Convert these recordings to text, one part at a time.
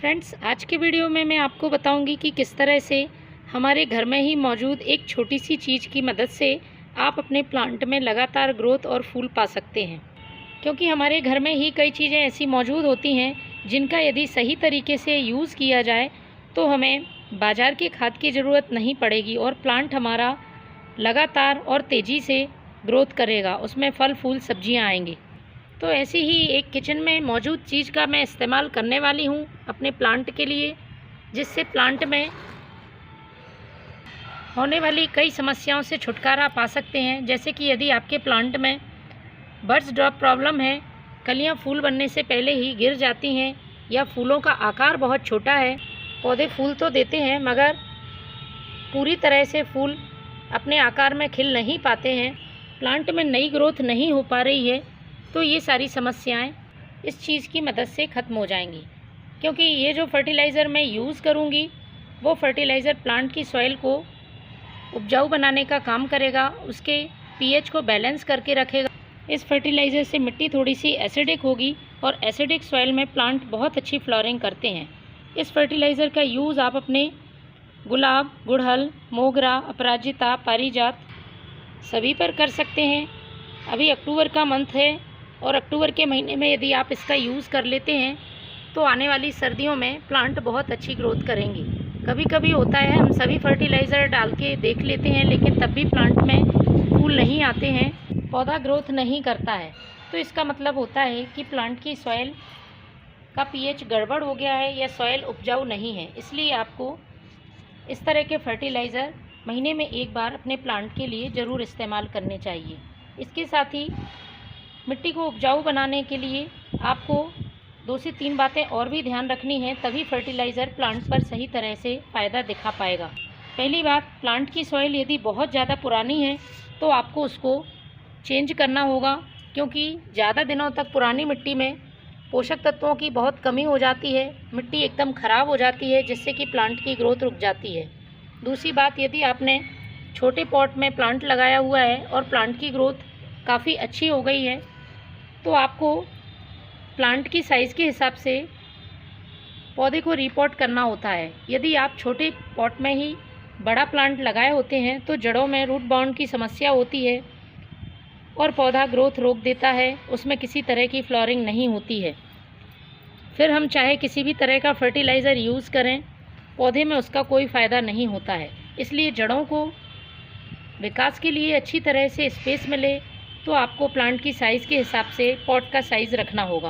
Friends, आज के video में मैं आपको बताऊंगी कि किस तरह से हमारे घर में ही मौजूद एक छोटी सी चीज़ की मदद से आप अपने प्लांट में लगातार ग्रोथ और फूल पा सकते हैं। क्योंकि हमारे घर में ही कई चीज़ें ऐसी मौजूद होती हैं जिनका यदि सही तरीके से यूज़ किया जाए तो हमें बाज़ार के खाद की ज़रूरत नहीं पड़ेगी और प्लांट हमारा लगातार और तेज़ी से ग्रोथ करेगा, उसमें फल फूल सब्जियाँ आएंगी। तो ऐसी ही एक किचन में मौजूद चीज़ का मैं इस्तेमाल करने वाली हूँ अपने प्लांट के लिए, जिससे प्लांट में होने वाली कई समस्याओं से छुटकारा पा सकते हैं। जैसे कि यदि आपके प्लांट में बर्ड्स ड्रॉप प्रॉब्लम है, कलियाँ फूल बनने से पहले ही गिर जाती हैं या फूलों का आकार बहुत छोटा है, पौधे फूल तो देते हैं मगर पूरी तरह से फूल अपने आकार में खिल नहीं पाते हैं, प्लांट में नई ग्रोथ नहीं हो पा रही है, तो ये सारी समस्याएं इस चीज़ की मदद से ख़त्म हो जाएंगी। क्योंकि ये जो फर्टिलाइज़र मैं यूज़ करूँगी वो फर्टिलाइज़र प्लांट की सॉइल को उपजाऊ बनाने का काम करेगा, उसके पीएच को बैलेंस करके रखेगा। इस फर्टिलाइज़र से मिट्टी थोड़ी सी एसिडिक होगी और एसिडिक सॉइल में प्लांट बहुत अच्छी फ्लोरिंग करते हैं। इस फर्टिलाइज़र का यूज़ आप अपने गुलाब, गुड़हल, मोगरा, अपराजिता, पारिजात सभी पर कर सकते हैं। अभी अक्टूबर का मंथ है और अक्टूबर के महीने में यदि आप इसका यूज़ कर लेते हैं तो आने वाली सर्दियों में प्लांट बहुत अच्छी ग्रोथ करेंगे। कभी कभी होता है हम सभी फर्टिलाइज़र डाल के देख लेते हैं लेकिन तब भी प्लांट में फूल नहीं आते हैं, पौधा ग्रोथ नहीं करता है, तो इसका मतलब होता है कि प्लांट की सॉइल का पीएच गड़बड़ हो गया है या सॉइल उपजाऊ नहीं है। इसलिए आपको इस तरह के फर्टिलाइज़र महीने में एक बार अपने प्लांट के लिए ज़रूर इस्तेमाल करने चाहिए। इसके साथ ही मिट्टी को उपजाऊ बनाने के लिए आपको 2 से 3 बातें और भी ध्यान रखनी है, तभी फर्टिलाइज़र प्लांट पर सही तरह से फ़ायदा दिखा पाएगा। पहली बात, प्लांट की सॉइल यदि बहुत ज़्यादा पुरानी है तो आपको उसको चेंज करना होगा, क्योंकि ज़्यादा दिनों तक पुरानी मिट्टी में पोषक तत्वों की बहुत कमी हो जाती है, मिट्टी एकदम ख़राब हो जाती है जिससे कि प्लांट की ग्रोथ रुक जाती है। दूसरी बात, यदि आपने छोटे पॉट में प्लांट लगाया हुआ है और प्लांट की ग्रोथ काफ़ी अच्छी हो गई है तो आपको प्लांट की साइज़ के हिसाब से पौधे को रिपोर्ट करना होता है। यदि आप छोटे पॉट में ही बड़ा प्लांट लगाए होते हैं तो जड़ों में रूट बाउंड की समस्या होती है और पौधा ग्रोथ रोक देता है, उसमें किसी तरह की फ्लोरिंग नहीं होती है। फिर हम चाहे किसी भी तरह का फर्टिलाइज़र यूज़ करें, पौधे में उसका कोई फ़ायदा नहीं होता है। इसलिए जड़ों को विकास के लिए अच्छी तरह से स्पेस मिले तो आपको प्लांट की साइज़ के हिसाब से पॉट का साइज़ रखना होगा।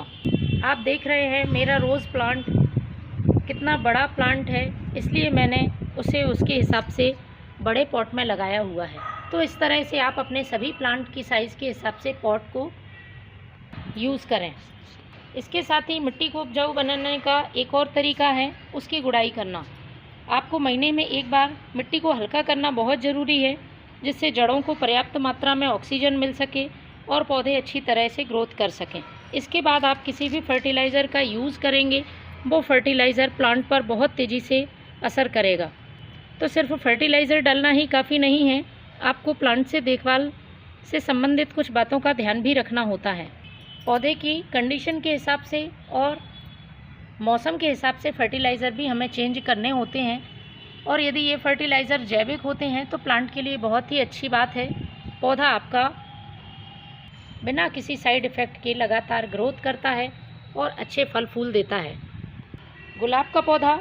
आप देख रहे हैं मेरा रोज़ प्लांट कितना बड़ा प्लांट है, इसलिए मैंने उसे उसके हिसाब से बड़े पॉट में लगाया हुआ है। तो इस तरह से आप अपने सभी प्लांट की साइज़ के हिसाब से पॉट को यूज़ करें। इसके साथ ही मिट्टी को उपजाऊ बनाने का एक और तरीका है उसकी गुड़ाई करना। आपको महीने में एक बार मिट्टी को हल्का करना बहुत ज़रूरी है, जिससे जड़ों को पर्याप्त मात्रा में ऑक्सीजन मिल सके और पौधे अच्छी तरह से ग्रोथ कर सकें। इसके बाद आप किसी भी फर्टिलाइज़र का यूज़ करेंगे वो फर्टिलाइज़र प्लांट पर बहुत तेज़ी से असर करेगा। तो सिर्फ फर्टिलाइज़र डालना ही काफ़ी नहीं है, आपको प्लांट से देखभाल से संबंधित कुछ बातों का ध्यान भी रखना होता है। पौधे की कंडीशन के हिसाब से और मौसम के हिसाब से फर्टिलाइज़र भी हमें चेंज करने होते हैं, और यदि ये फर्टिलाइज़र जैविक होते हैं तो प्लांट के लिए बहुत ही अच्छी बात है। पौधा आपका बिना किसी साइड इफ़ेक्ट के लगातार ग्रोथ करता है और अच्छे फल फूल देता है। गुलाब का पौधा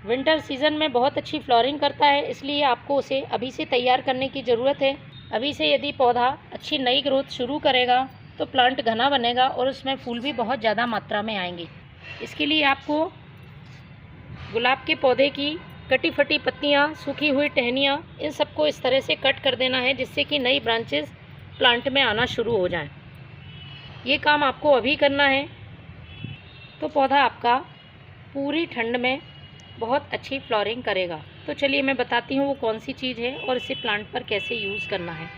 विंटर सीज़न में बहुत अच्छी फ्लोरिंग करता है, इसलिए आपको उसे अभी से तैयार करने की ज़रूरत है। अभी से यदि पौधा अच्छी नई ग्रोथ शुरू करेगा तो प्लांट घना बनेगा और उसमें फूल भी बहुत ज़्यादा मात्रा में आएंगे। इसके लिए आपको गुलाब के पौधे की कटी फटी पत्तियाँ, सूखी हुई टहनियाँ, इन सबको इस तरह से कट कर देना है जिससे कि नई ब्रांचेस प्लांट में आना शुरू हो जाएं। ये काम आपको अभी करना है तो पौधा आपका पूरी ठंड में बहुत अच्छी फ्लोरिंग करेगा। तो चलिए मैं बताती हूँ वो कौन सी चीज़ है और इसे प्लांट पर कैसे यूज़ करना है।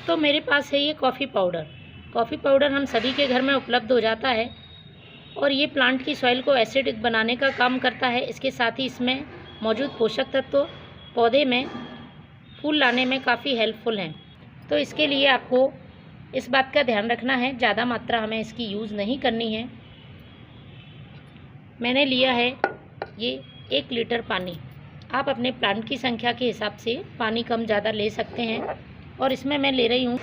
तो मेरे पास है ये कॉफ़ी पाउडर। कॉफ़ी पाउडर हम सभी के घर में उपलब्ध हो जाता है और ये प्लांट की सॉइल को एसिडिक बनाने का काम करता है। इसके साथ ही इसमें मौजूद पोषक तत्व पौधे में फूल लाने में काफ़ी हेल्पफुल हैं। तो इसके लिए आपको इस बात का ध्यान रखना है, ज़्यादा मात्रा हमें इसकी यूज़ नहीं करनी है। मैंने लिया है ये 1 लीटर पानी। आप अपने प्लांट की संख्या के हिसाब से पानी कम ज़्यादा ले सकते हैं। और इसमें मैं ले रही हूँ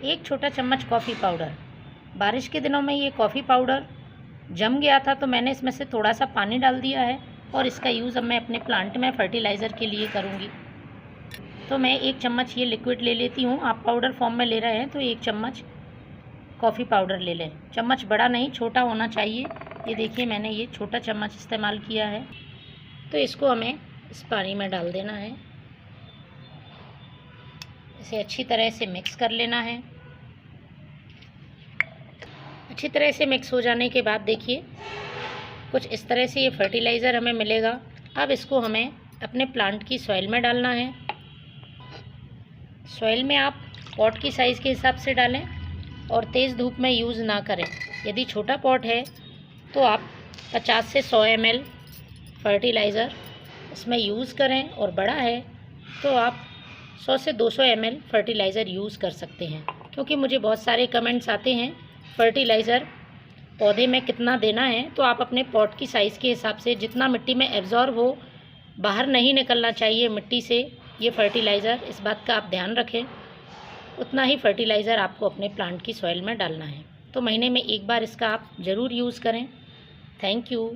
1 छोटा चम्मच कॉफ़ी पाउडर। बारिश के दिनों में ये कॉफ़ी पाउडर जम गया था तो मैंने इसमें से थोड़ा सा पानी डाल दिया है और इसका यूज़ अब मैं अपने प्लांट में फर्टिलाइज़र के लिए करूँगी। तो मैं 1 चम्मच ये लिक्विड ले लेती हूँ। आप पाउडर फॉर्म में ले रहे हैं तो 1 चम्मच कॉफ़ी पाउडर ले लें। चम्मच बड़ा नहीं, छोटा होना चाहिए। ये देखिए मैंने ये छोटा चम्मच इस्तेमाल किया है। तो इसको हमें इस पानी में डाल देना है। इसे अच्छी तरह से मिक्स कर लेना है। अच्छी तरह से मिक्स हो जाने के बाद देखिए कुछ इस तरह से ये फर्टिलाइज़र हमें मिलेगा। अब इसको हमें अपने प्लांट की सॉइल में डालना है। सॉइल में आप पॉट की साइज़ के हिसाब से डालें और तेज़ धूप में यूज़ ना करें। यदि छोटा पॉट है तो आप 50 से 100 ml फर्टिलाइज़र इसमें यूज़ करें और बड़ा है तो आप 100 से 200 ml फर्टिलाइज़र यूज़ कर सकते हैं। क्योंकि मुझे बहुत सारे कमेंट्स आते हैं फर्टिलाइज़र पौधे में कितना देना है, तो आप अपने पॉट की साइज़ के हिसाब से जितना मिट्टी में एब्जॉर्ब हो, बाहर नहीं निकलना चाहिए मिट्टी से ये फर्टिलाइज़र, इस बात का आप ध्यान रखें। उतना ही फर्टिलाइज़र आपको अपने प्लांट की सॉइल में डालना है। तो महीने में 1 बार इसका आप ज़रूर यूज़ करें। Thank you.